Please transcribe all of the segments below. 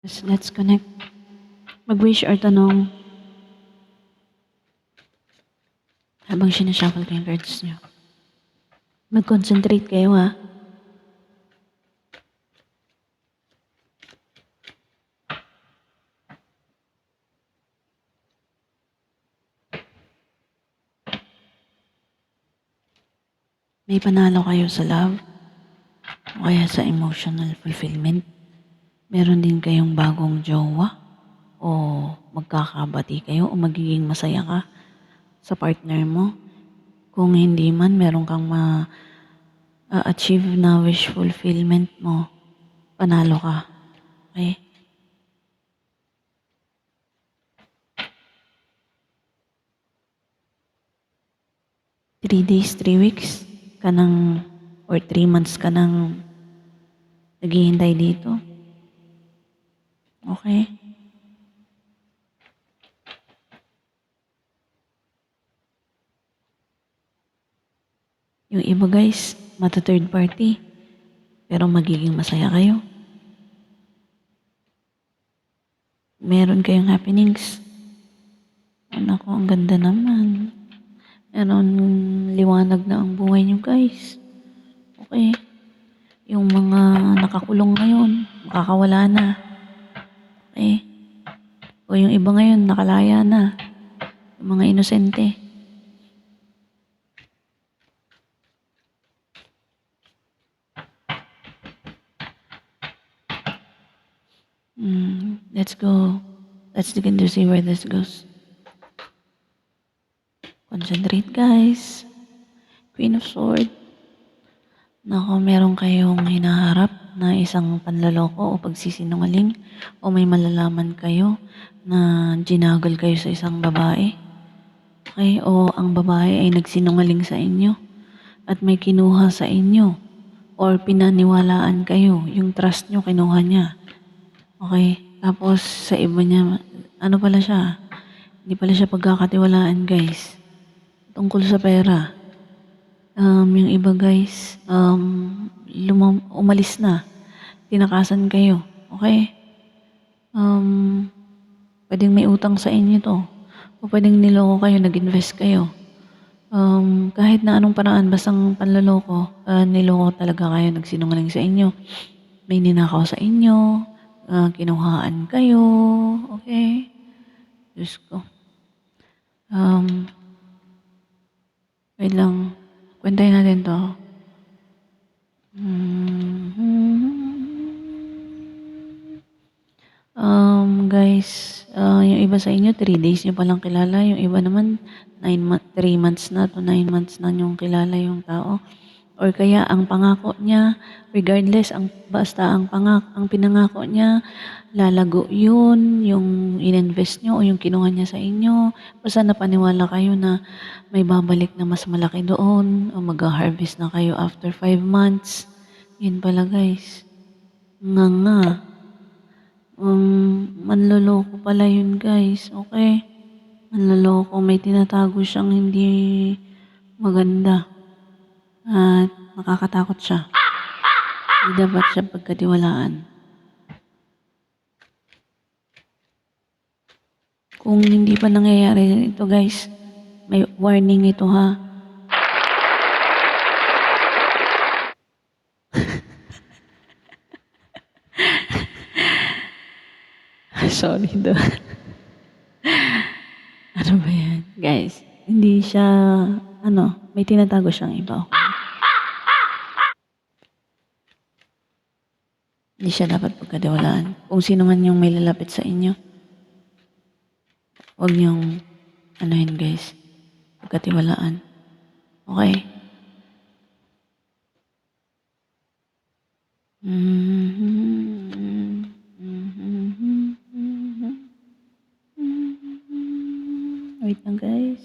Let's connect. Mag-wish or tanong habang sinashuffle ko yung cards nyo. Mag-concentrate kayo ha. May panalo kayo sa love o kaya sa emotional fulfillment. Meron din kayong bagong jowa o magkakabati kayo o magiging masaya ka sa partner mo. Kung hindi man, meron kang ma-achieve na wish fulfillment mo, panalo ka. Okay? Three days, 3 weeks ka nang, or 3 months ka nang naghihintay dito. Okay? Yung iba guys, mata-third party, pero magiging masaya kayo. Meron kayong happenings. Anak ko, ang ganda naman. Meron liwanag na ang buhay nyo guys. Okay? Yung mga nakakulong ngayon, makakawala na. Okay? O yung iba ngayon, nakalaya na. Yung mga inosente. Let's go. Let's begin to see where this goes. Concentrate guys. Queen of Swords. Nako, meron kayong hinaharap na isang panloloko o pagsisinungaling o may malalaman kayo na ginagol kayo sa isang babae. Okay? O ang babae ay nagsinungaling sa inyo at may kinuha sa inyo or pinaniwalaan kayo. Yung trust nyo, kinuha niya. Okay? Tapos sa iba niya, ano pala siya? Hindi pala siya pagkakatiwalaan guys. Tungkol sa pera. Yung iba guys, umalis na. Tinakasan kayo. Okay? Pwedeng may utang sa inyo to. O pwedeng niloko kayo, nag-invest kayo. Kahit na anong paraan, bastang panloloko, niloko talaga kayo, nagsinungaling sa inyo. May ninakaw sa inyo, kinuhaan kayo. Okay? Diyos ko. Wait lang. Kwentahin natin to. Guys, yung iba sa inyo, 3 days nyo palang kilala. Yung iba naman, 3 months na to 9 months na nyong kilala yung tao. Or kaya, ang pangako niya, regardless, basta ang pinangako niya, lalago yun, yung ininvest nyo o yung kinuha niya sa inyo. Basta napaniwala kayo na may babalik na mas malaki doon o mag-harvest na kayo after 5 months. Yun pala guys. Nga. Manloloko pala yun guys. Okay? Manloloko. May tinatago siyang hindi maganda. At nakakatakot siya. Hindi dapat siya pagkatiwalaan. Kung hindi pa nangyayari ito guys, may warning ito ha. Sorry do. Ano ba yan? Guys, hindi siya, may tinatago siyang iba. Hindi siya dapat pagkatiwalaan. Kung sino man yung may lalapit sa inyo, huwag niyong, guys, pagkatiwalaan. Okay? Wait lang guys.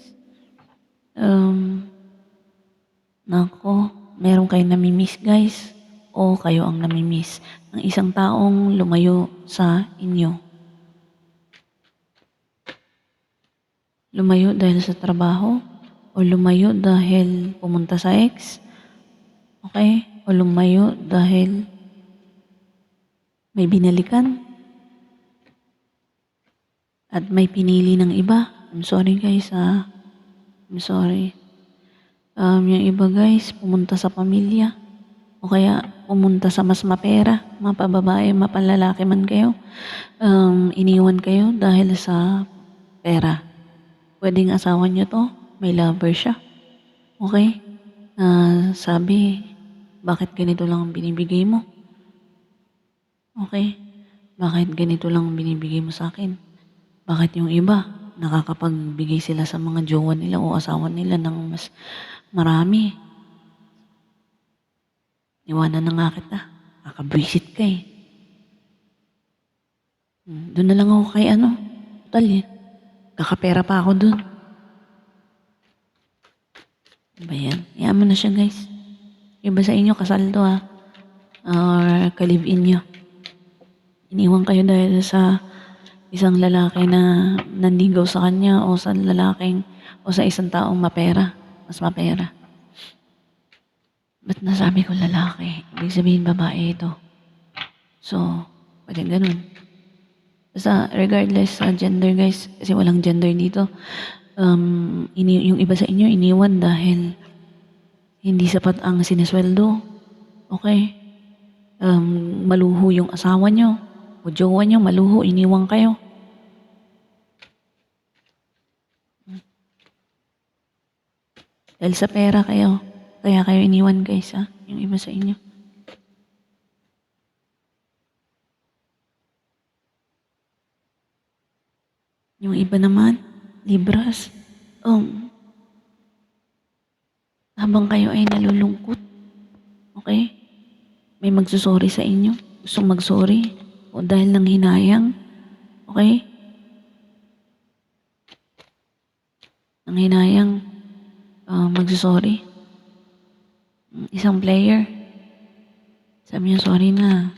Nako, meron kayong namimiss guys. O kayo ang namimiss ng isang taong lumayo sa inyo. Lumayo dahil sa trabaho o lumayo dahil pumunta sa ex. Okay? O lumayo dahil may binalikan. at may pinili ng iba. I'm sorry guys I'm sorry. Yung iba guys, pumunta sa pamilya. O kaya pumunta sa mas mapera, mapababae, mapalalaki man kayo. Iniwan kayo dahil sa pera. Pwedeng asawa niyo to, may lover siya. Okay? Sabi, bakit ganito lang ang binibigay mo? Okay? Bakit ganito lang ang binibigay mo sa akin? Bakit yung iba, nakakapagbigay sila sa mga jowa nila o asawa nila ng mas marami? Iwanan na nga kita. Kakabwisit ka eh. Doon na lang ako kay Total eh. Kakapera pa ako doon. Ba yan? Iyan mo na siya guys. Iba sa inyo, kasal to or ka-live-in nyo. Iniwan kayo dahil sa isang lalaki na nanligaw sa kanya o sa lalaking o sa isang taong mapera. Mas mapera. Ba't nasabi ko lalaki? Ibig sabihin babae ito. So, pwede ganun. Basta regardless sa gender guys, kasi walang gender dito. Yung iba sa inyo iniwan dahil hindi sapat ang sinesweldo. Okay? Maluho yung asawa nyo o jowa nyo, maluho, iniwan kayo. Dahil sa pera kayo, kaya kayo iniwan guys yung iba sa inyo. Yung iba naman, libras. Habang kayo ay nalulungkot, okay? May magsusorry sa inyo, gustong magsorry, o dahil ng hinayang, okay? Nang hinayang, magsusorry. Isang player, sabi niya, sorry na.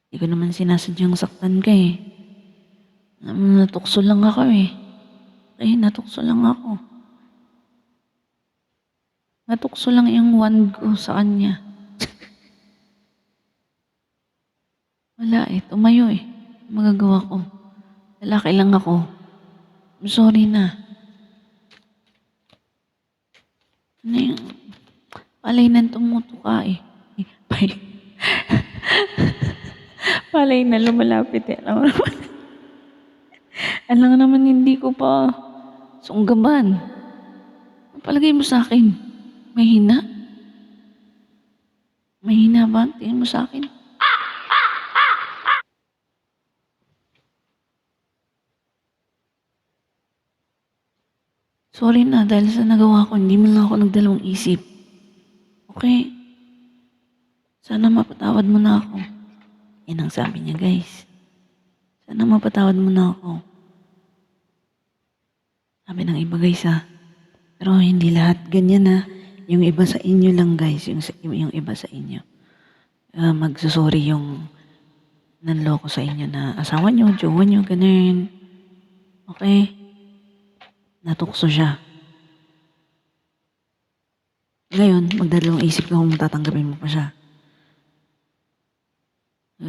Hindi ko naman sinasadyang saktan ka eh. Natukso lang ako eh. Okay, natukso lang ako. Natukso lang yung wand ko sa kanya. Wala eh, tumayo eh. Magagawa ko. Lalaki lang ako. I'm sorry na. Ano yung palay na tumutuka eh. Palay na lumalapit eh. Alam naman hindi ko pa sunggaban. Palagay mo sa akin, mahina? Mahina ba? Tingin mo sa akin? Sorry na dahil sa nagawa ko, hindi mo lang ako nagdalawang isip. Okay? Sana mapatawad mo na ako. Yan ang sabi niya guys. Sana mapatawad mo na ako. Sabi ng iba guys Pero hindi lahat ganyan Yung iba sa inyo lang guys, yung iba sa inyo. Magsusorry yung nanloko sa inyo na asawa nyo, jowa nyo, ganun. Okay? Natukso siya. Ngayon, magdadalawang isip ka kung tatanggapin mo pa siya.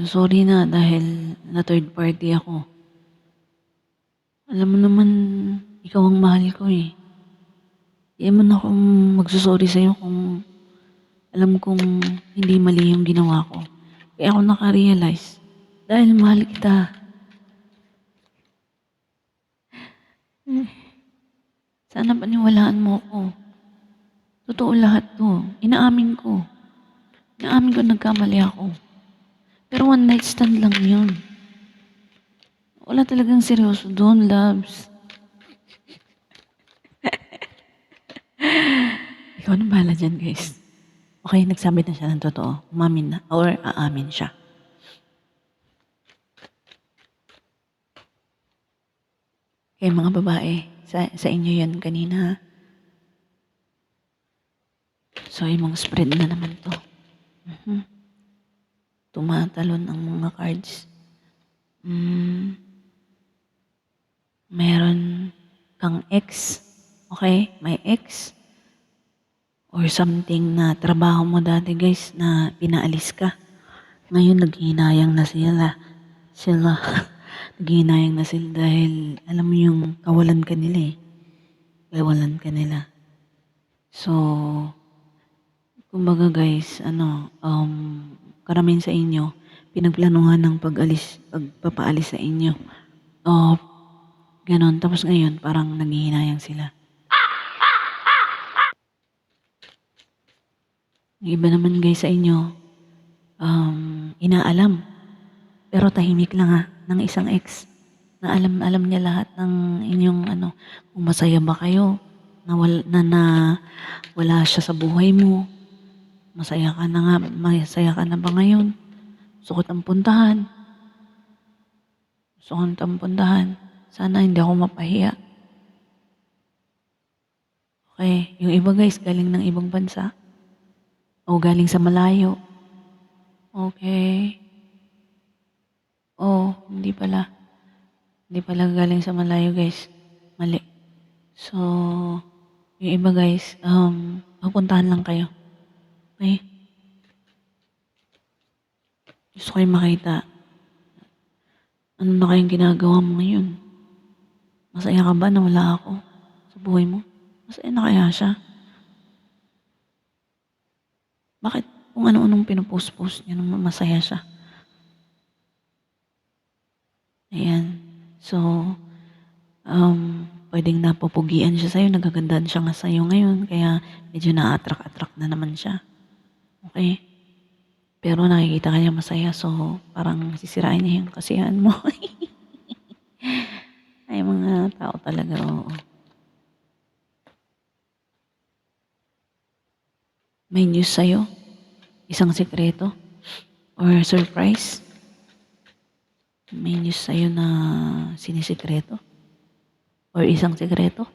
Sorry na dahil na third party ako. Alam mo naman, ikaw ang mahal ko eh. Di man ako magsusorry sa'yo kung alam kong hindi mali yung ginawa ko. Kaya ako nakarealize. Dahil mahal kita. Sana paniwalaan mo ako. Totoo lahat to. Inaamin ko. Inaamin ko nagkamali ako. Pero one night stand lang yun. Wala talagang seryoso doon, loves. Ikaw na bahala dyan, guys. Okay, nagsabi na siya ng totoo. Umamin na. Or aamin siya. Kaya mga babae, sa inyo yan kanina. So, yung mga spread na naman to. Tumatalon ang mga cards. Meron kang ex. Okay? May ex. Or something na trabaho mo dati guys na pinaalis ka. Ngayon naghinayang na sila. naghihinayang na sila dahil alam mo yung kawalan ka nila eh. Kawalan ka nila. So, kumbaga guys, karamihan sa inyo, pinagplanuhan ng pagpapaalis sa inyo. O, ganon. Tapos ngayon, parang nanghihinayang sila. Yung iba naman guys sa inyo, inaalam. Pero tahimik lang ng isang ex. Na alam niya lahat ng inyong kung masaya ba kayo, na wala siya sa buhay mo. Masaya ka na ba ngayon? Gusto kitang puntahan. Sana hindi ako mapahiya. Okay, yung iba guys, galing ng ibang bansa. O galing sa malayo. Okay. Hindi pala. Hindi pala galing sa malayo guys. Mali. So, yung iba guys, pupuntahan lang kayo. Okay? Gusto kayo makita. Ano na kayong ginagawa mo ngayon? Masaya ka ba na wala ako sa buhay mo? Masaya na kaya siya? Bakit kung ano-anong pinupost-post niya nung masaya siya? Ayan. So, pwedeng napupugian siya sa'yo, nagagandaan siya nga sa'yo ngayon, kaya medyo na-attract na naman siya. Okay? Pero nakikita ka niya masaya, so parang sisirain niya yung kasiyahan mo. Ay, mga tao talaga, oo. May news sa'yo? Isang sekreto? Or surprise? May news sa'yo na sinisikreto? Or isang sekreto?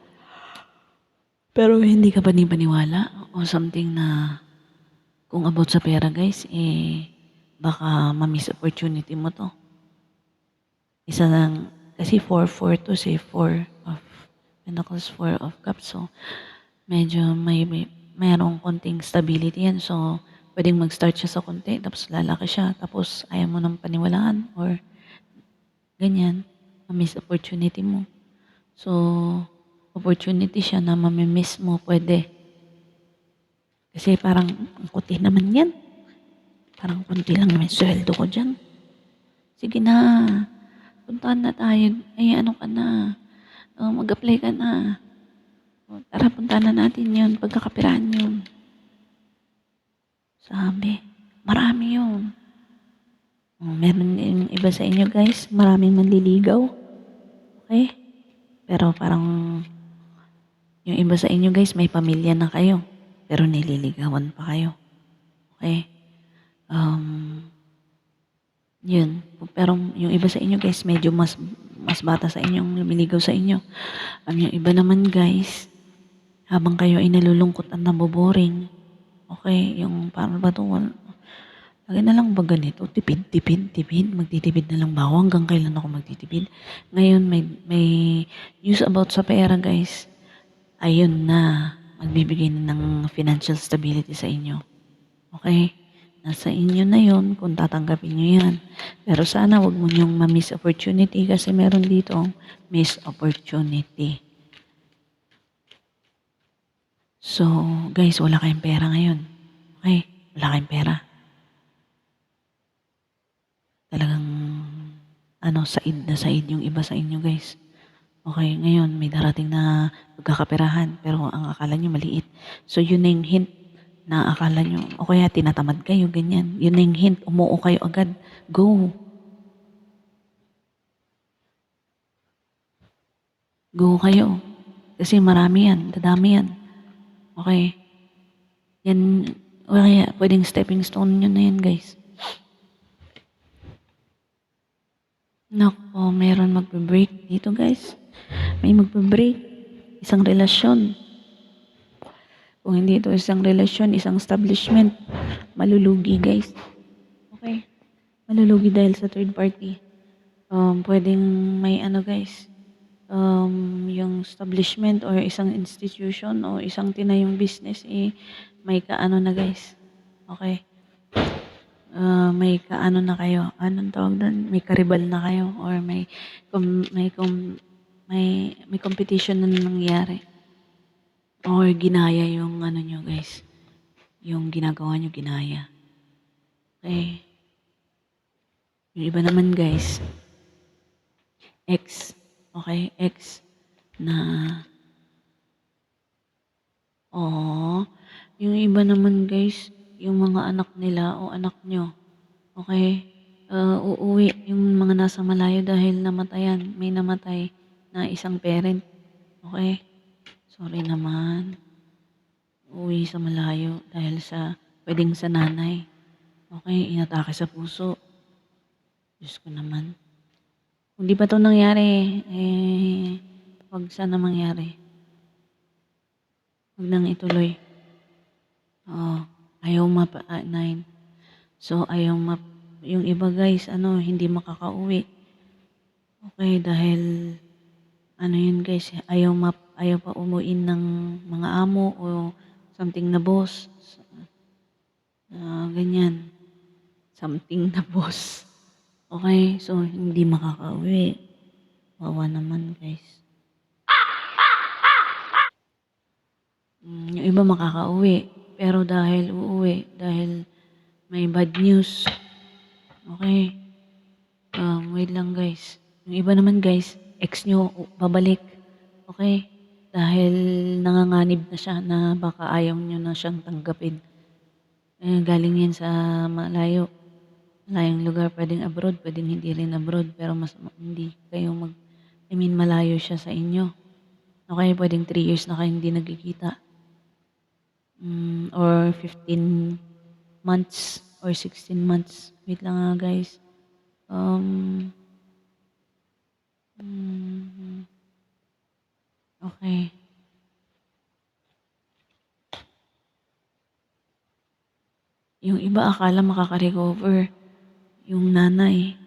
Pero hindi ka panipaniwala o something na kung about sa pera guys, baka ma-miss opportunity mo to. Isa lang, kasi 4-4 to say 4 of Pentacles, 4 of Cups. So, medyo mayroong konting stability yan. So, pwedeng mag-start siya sa konti, tapos lalaki siya, tapos ayaw mo nang paniwalaan or ganyan, ma-miss opportunity mo. So, opportunity siya na mamimiss mo, pwede. Kasi parang, ang kuti naman yan. Parang kunti lang naman sweldo ko dyan. Sige na, puntahan na tayo. Ay, ano ka na? Mag-apply ka na. Tara, puntahan na natin yun. Pagkakapirahan yun. Sabi, marami yun. Meron yung iba sa inyo guys, maraming manliligaw. Okay? Pero parang, yung iba sa inyo guys, may pamilya na kayo. Pero nililigawan pa kayo. Okay? Yun. Pero yung iba sa inyo guys, medyo mas bata sa inyong lumiligaw sa inyo. Yung iba naman guys, habang kayo ay nalulungkot at naboboring, okay, yung paano ba ito, lagi na lang ba ganito, tipid, magtitipid na lang ba ako, hanggang kailan ako magtitipid? Ngayon may news about sa pera guys, ayun na, magbibigay na ng financial stability sa inyo. Okay? Nasa inyo na yon kung tatanggapin nyo yan. Pero sana wag mo nyong ma-miss opportunity kasi meron dito miss opportunity. So, guys, wala kayong pera ngayon. Okay? Wala kayong pera. Talagang, said yung iba sa inyo, guys. Okay, ngayon, may darating na pagkakaperahan, pero ang akala nyo maliit. So, yun na yung hint na akala nyo, o kaya tinatamad kayo, ganyan. Yun na yung hint, umuo kayo agad. Go. Go kayo. Kasi marami yan, dadami yan. Okay. Yan, o kaya pwedeng stepping stone nyo na yan, guys. Nako, meron magbe-break dito, guys. May magbe-break. Isang relasyon. Kung hindi ito isang relasyon, isang establishment, malulugi guys. Okay? Malulugi dahil sa third party. Pwedeng may guys, yung establishment or isang institution o isang tinayong business, may kaano na guys. Okay? may kaano na kayo, anong tawag do'n, may karibal na kayo or kum may kum may competition na nangyari or ginaya yung ano niyo guys, yung ginagawa niyo ginaya. Okey, yung iba naman guys, ex, okey, ex na oo, yung iba naman guys, yung mga anak nila o anak niyo, okey, uuwi yung mga nasa malayo dahil namatayan, may namatay na isang parent, okey? Sorry naman, uuwi sa malayo dahil sa puwedeng sa nanay, okey, inatake sa puso. Diyos ko naman. Kung 'di pa 'to nangyari, 'wag sana mangyari, 'wag nang ituloy. Oo, ayaw 9. So, ayaw yung iba guys ano, hindi makakauwi, okey, dahil ano yun guys, ayaw pa umuwi ng mga amo o something na boss, ganyan, something na boss. Okey, so hindi makakauwi, kawawa naman guys. Yung iba makakauwi, pero dahil uuwi dahil may bad news, okey, wait lang guys. Yung iba naman guys, ex niyo babalik, okey, dahil nanganganib na siya na baka ayaw niyo na siyang tanggapin. Galing yan sa malayong lugar, puwedeng abroad, puwedeng hindi rin abroad, pero mas hindi kayo I mean malayo siya sa inyo. Okey, puwedeng 3 years na kayong hindi nagkikita, or 15 months or 16 months. Wait lang guys. Okey. Yung iba akala makaka-recover, yung nanay,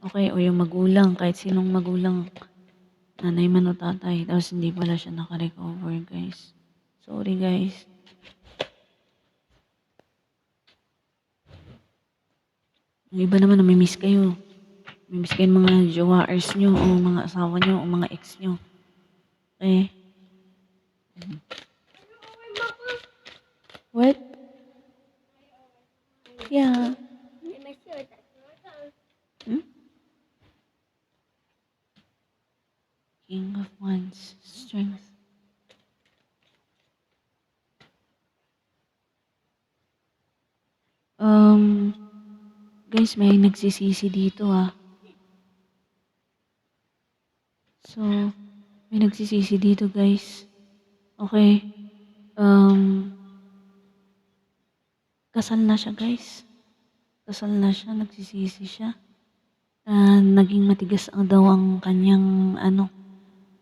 okey, o yung magulang, kahit sinong magulang, nanay man o tatay, tapos hindi pala siya naka-recover guys. Sorry guys. Yung iba naman nami-miss kayo. Nami-miss kayo ng mga jowaers niyo o mga asawa niyo o mga ex niyo. Okey. What? Yeah. King of Wands, strength. Guys, may nagsisisi dito So, may nagsisisi dito guys. Okay. Kasal na siya guys. Kasal na siya, nagsisisi siya. Naging matigas daw ang kanyang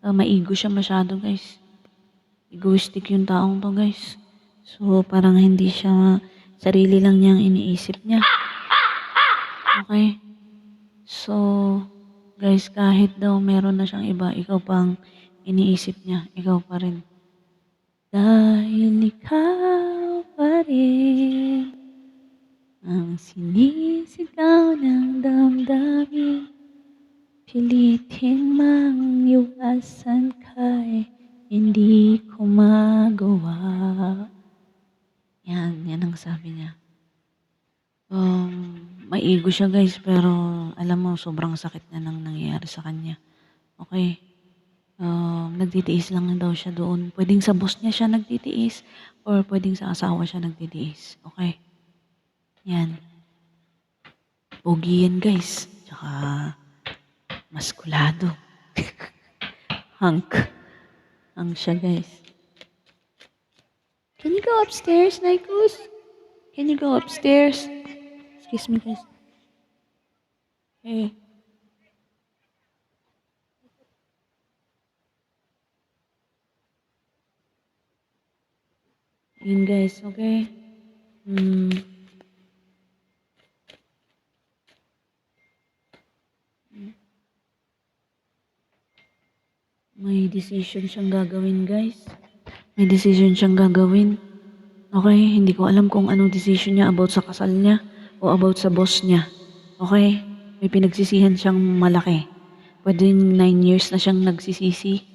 maigo siya masyado guys. Egoistic yung taong to guys. So, parang hindi siya, sarili lang niyang iniisip niya. Okay? So, guys, kahit daw meron na siyang iba, ikaw pang iniisip niya, ikaw pa rin. Dahil ikaw pa rin ang sinisigaw ng damdamin, pilitin mang iwasan ka'y hindi ko magawa. Yan ang sabi niya. Maigo siya guys, pero alam mo sobrang sakit na nang nangyayari sa kanya. Okay. Nagtitiis lang daw siya doon. Pwedeng sa boss niya siya nagtitiis or pwedeng sa asawa siya nagtitiis. Okay. Yan. Pogi yan guys. Tsaka maskulado. Hunk siya guys. Can you go upstairs, Nikos? Can you go upstairs? Excuse me guys. Hey. Yun guys, okay? May decision siyang gagawin guys. May decision siyang gagawin. Okay, hindi ko alam kung anong decision niya about sa kasal niya o about sa boss niya. Okay? May pinagsisihan siyang malaki. Pwedeng 9 years na siyang nagsisisi.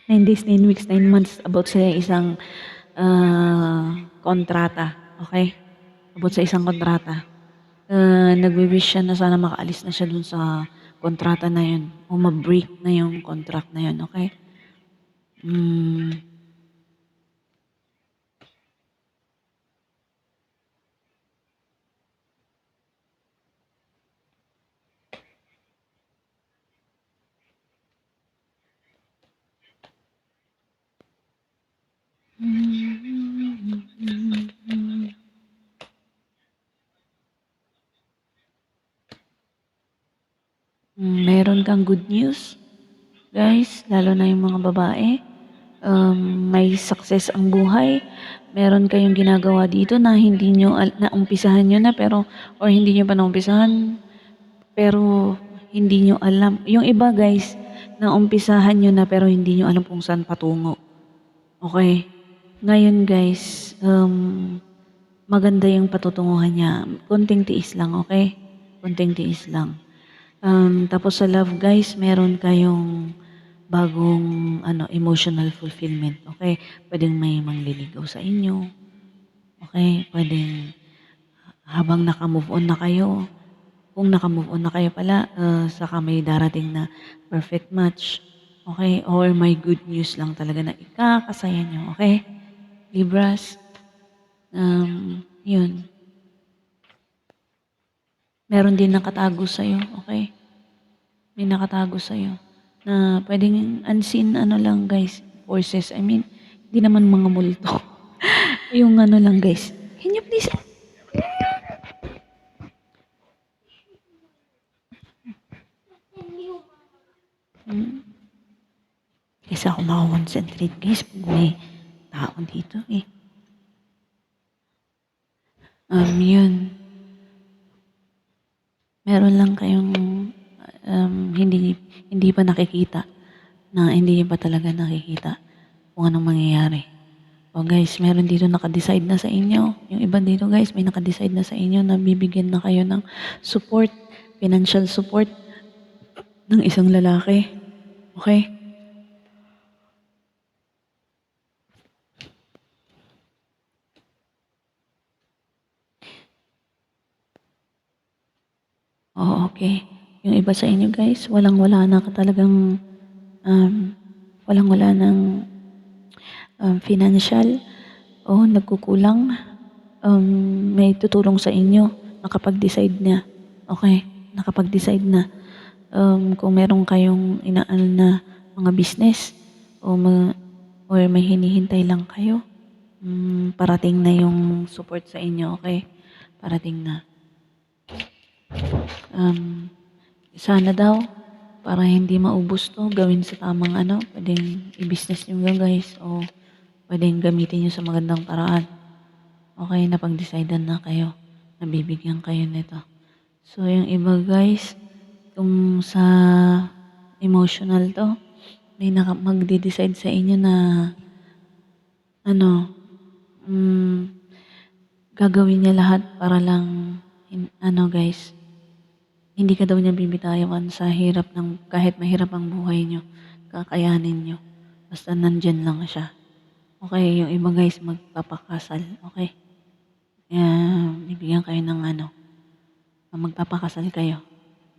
9 days, 9 weeks, 9 months about sa isang kontrata. Okay? About sa isang kontrata. Nagwi-wish siya na sana makaalis na siya dun sa kontrata na yun o ma-break na yung contract na yun. Okay? Mm, meron kang good news, guys, lalo na yung mga babae. May success ang buhay. Meron kayong ginagawa dito na hindi nyo, naumpisahan nyo na pero, or hindi nyo pa naumpisahan, pero hindi nyo alam. Yung iba guys, naumpisahan nyo na pero hindi nyo alam kung saan patungo. Okay? Ngayon guys, maganda yung patutunguhan niya. Konting tiis lang, okay? Konting tiis lang. Tapos sa love guys, meron kayong bagong emotional fulfillment. Okay? Pwedeng may mangliligaw sa inyo. Okay? Pwedeng habang naka-move on na kayo. Kung naka-move on na kayo pala, saka may darating na perfect match. Okay? Or may good news lang talaga na ikakasaya nyo. Okay? Libras, yun. Meron din nakatago sa'yo. Okay? May nakatago sa'yo na pwedeng unseen lang guys, forces. I mean, hindi naman mga multo. Yung lang guys. Can you please? Hmm. Kasi ako makakonsentrate guys pag may tao dito eh. Yun. Meron lang kayong hindi hindi pa nakikita na hindi pa talaga nakikita kung anong mangyayari. O guys, meron dito naka-decide na sa inyo. Yung iba dito guys, may naka-decide na sa inyo na bibigyan na kayo ng support, financial support ng isang lalaki. Okay? Oo, okay. Yung iba sa inyo guys, walang-wala na talagang um, walang-wala ng financial o nagkukulang, may tutulong sa inyo, nakapag-decide na. Okay, nakapag-decide na. Kung meron kayong inaano na mga business o or may hinihintay lang kayo, parating na yung support sa inyo, okay? Parating na. Sana daw, para hindi maubos to, gawin sa tamang pwedeng i-business nyo guys o pwedeng gamitin nyo sa magandang paraan. Okay, napag-decidean na kayo, nabibigyan kayo nito. So, yung iba guys, kung sa emotional to, may magde-decide sa inyo na ano, mm, gagawin niya lahat para lang, guys, hindi ka daw niya bibitawan sa hirap ng, kahit mahirap ang buhay niyo, kakayanin niyo. Basta nandyan lang siya. Okay, yung iba guys, magpapakasal. Okay? Bibigyan kayo ng magpapakasal kayo.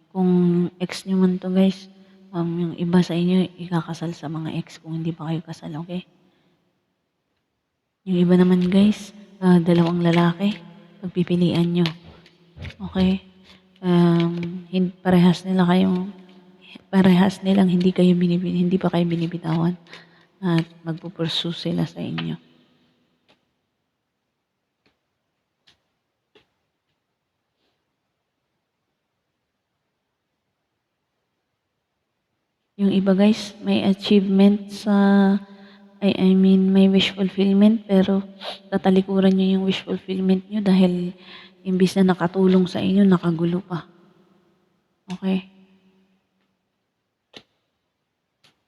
Kung ex nyo man to guys, yung iba sa inyo, ikakasal sa mga ex kung hindi pa kayo kasal, okay? Yung iba naman guys, dalawang lalaki, pagpipilian nyo. Okay? Parehas nilang hindi pa kayo binibitawan at magpupursue sila sa inyo. Yung iba guys, may achievement sa, I mean, may wish fulfillment, pero tatalikuran nyo yung wish fulfillment nyo dahil imbis na nakatulong sa inyo, nakagulo pa. Okay?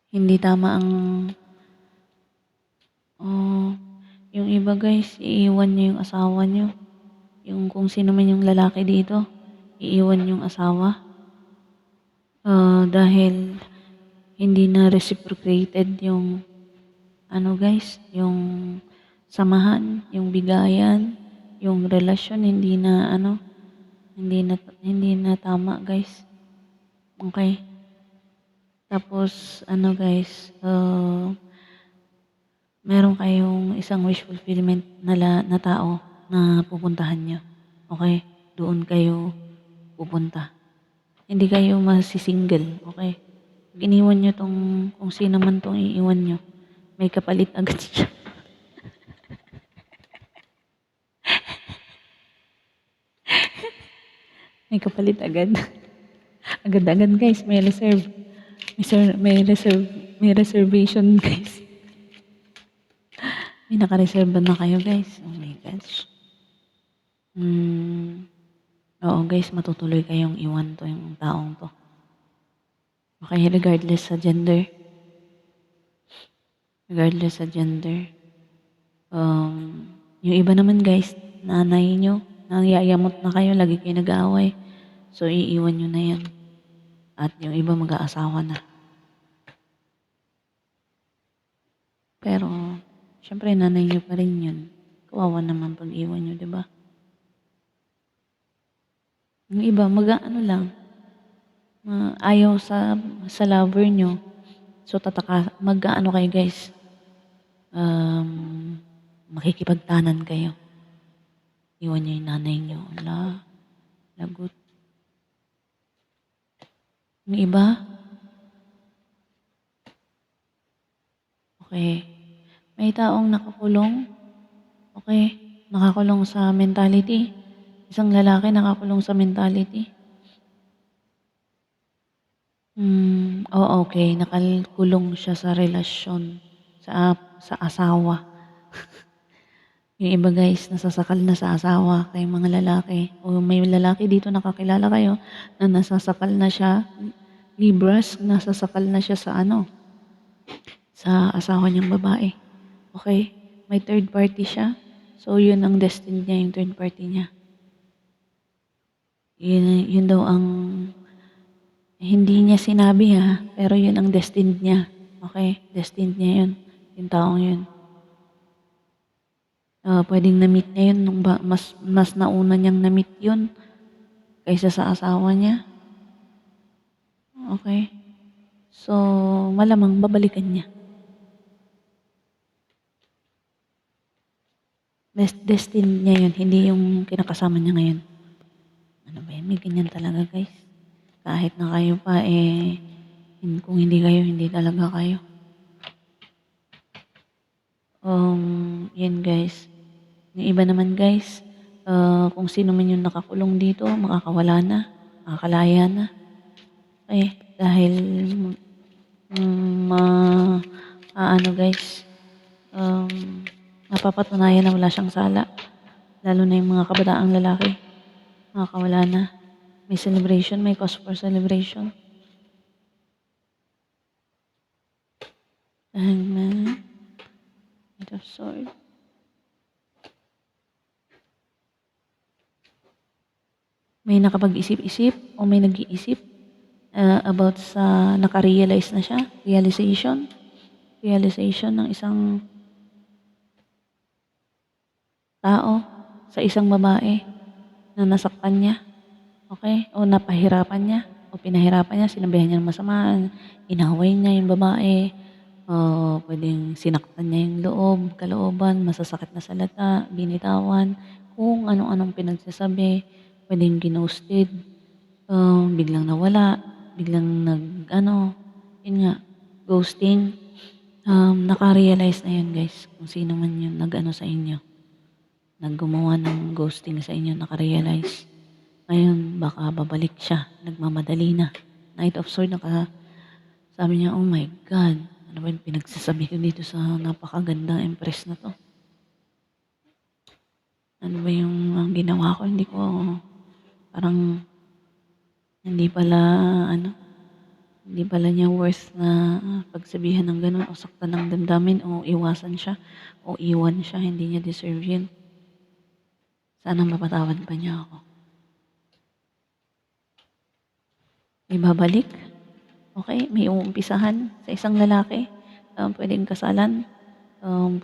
Hindi tama ang, yung iba guys, iiwan nyo yung asawa nyo. yung kung sino man yung lalaki dito, iiwan yung asawa. Dahil hindi na reciprocated yung ano guys, yung samahan, yung bigayan, yung relasyon hindi na tama guys. Okay. Tapos ano guys, meron kayong isang wish fulfillment na tao na pupuntahan niyo. Okay? Doon kayo pupunta. Hindi kayo masisingle, okay? Pag iniwan niyo kung sino man tong iiwan niyo, may kapalit agad siya. May kapalit agad. Agad-agad guys, may reserve. May reservation guys. May naka-reserve na kayo guys. Oh my gosh. Oo guys, matutuloy kayong iwan to yung taong to. Okay, regardless sa gender. Regardless sa gender. Yung iba naman guys, nanay nyo, nangyayamot na kayo, lagi kayo nag-aaway. So, iiwan nyo na yan. At yung iba mag-aasawa na. Pero, syempre nanay nyo pa rin yun. Kawawa naman pag iwan nyo, di ba? Yung iba, mag-ano lang. Ayaw sa lover nyo. So, mag-ano kayo guys. Makikipagtanan kayo. Iwan nyo yung nanay nyo. Lagot. Yung iba, okay. May taong nakakulong. Okay. Nakakulong sa mentality. Isang lalaki nakakulong sa mentality. Okay. Nakakulong siya sa relasyon. Sa asawa. Yung iba guys, nasasakal na sa asawa kay mga lalaki. O may lalaki dito nakakilala kayo na nasasakal na siya. Libras, nasasakal na siya sa sa asawa niyang babae. Okay? May third party siya. So, yun ang destiny niya, yung third party niya. Yun daw ang hindi niya sinabi pero yun ang destiny niya. Okay? Destiny niya yun. Yung taong yun. Pwedeng na-meet niya yun nung mas nauna niyang na-meet yun kaysa sa asawa niya. Okay? So, malamang babalikan niya. Destiny niya yun, hindi yung kinakasama niya ngayon. Ano ba yan? May ganyan talaga guys. Kahit na kayo pa kung hindi kayo, hindi talaga kayo. Yan guys. Yung iba naman guys, kung sino man yung nakakulong dito, makakawala na, makakalaya na. Okay, dahil guys, napapatunayan na wala siyang sala. Lalo na yung mga kabataang lalaki, makakawala na. May celebration, may cause for celebration. Hangman, Knight of Swords. May nakapag-isip-isip o may nag-iisip about sa nakarealize na siya, realization ng isang tao sa isang babae na nasaktan niya, okay? O napahirapan niya, o pinahirapan niya, sinabihan niya ng masama, inaway niya yung babae, pwedeng sinaktan niya yung kalooban, masasakit na salata, binitawan, kung anong-anong pinagsasabi, pwedeng ginosted, biglang nawala, biglang yun nga, ghosting. Naka-realize na yun guys, kung sino man yun nag-ano sa inyo, naggumawa ng ghosting sa inyo, naka-realize. Ngayon, baka babalik siya, nagmamadali na. Knight of Swords, sabi niya, oh my God, ano ba yung pinagsasabi ko dito sa napakaganda empress na to? Ano ba yung ginawa ko? Parang, hindi pala niya worth na pagsabihan ng ganun o saktan ng damdamin o iwasan siya o iwan siya, hindi niya deserve yun. Sana mapatawad pa niya ako. Ibabalik? Okay, may uumpisahan sa isang lalaki. Pwedeng kasalan,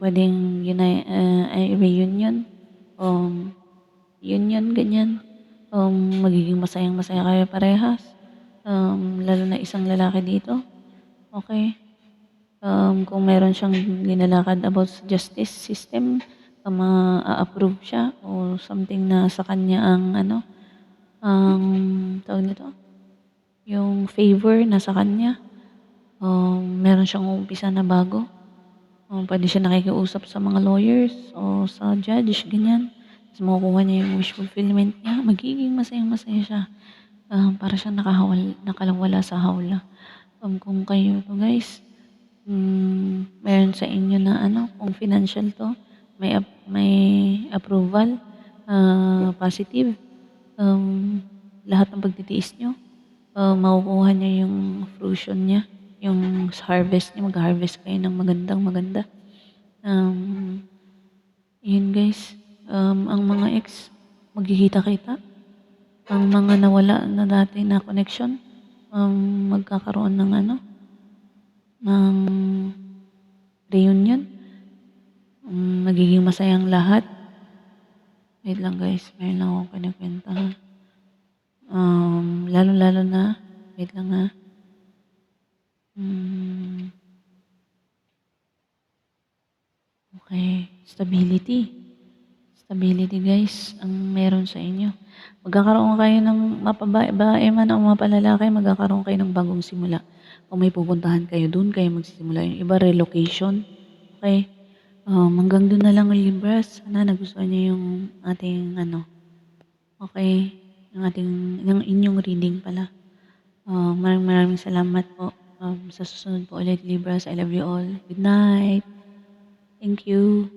pwedeng reunion, um, union, ganyan. Magiging masayang-masaya kayo parehas. Lalo na isang lalaki dito. Okay. Kung meron siyang linalakad about sa justice system, ma-a-approve siya o something na sa kanya ang ano, ang tawag nito, yung favor nasa kanya. Meron siyang uumpisa na bago. Pwede siya nakikiusap sa mga lawyers o sa judge, ganyan. Tapos makukuha niya yung wish fulfillment niya. Magiging masayang-masaya siya. Para siyang nakalawala sa hawla. Kung kayo to guys, meron sa inyo na ano, kung financial to, may approval, positive, lahat ng pagtitiis nyo, makukuha niya yung fruition niya, yung harvest niya, mag-harvest kayo ng maganda. Yun guys, ang mga ex, magkikita-kita. Ang mga nawala na dati na connection, magkakaroon ng ano, ng reunion. Magiging masayang lahat. Wait lang guys, mayroon lang akong kinikwentahan. Lalo-lalo na, wait lang ha. Okay, stability. Stability guys, ang meron sa inyo. Magkakaroon kayo ng mapabae man o mapalalaki, magkakaroon kayo ng bagong simula. Kung may pupuntahan kayo, doon kayo magsisimula. Yung iba, relocation. Okay? Hanggang doon na lang Libras. Sana nagustuhan niyo yung ating ano. Okay? Yung inyong reading pala. Maraming salamat po. Sa susunod po ulit Libras. I love you all. Good night. Thank you.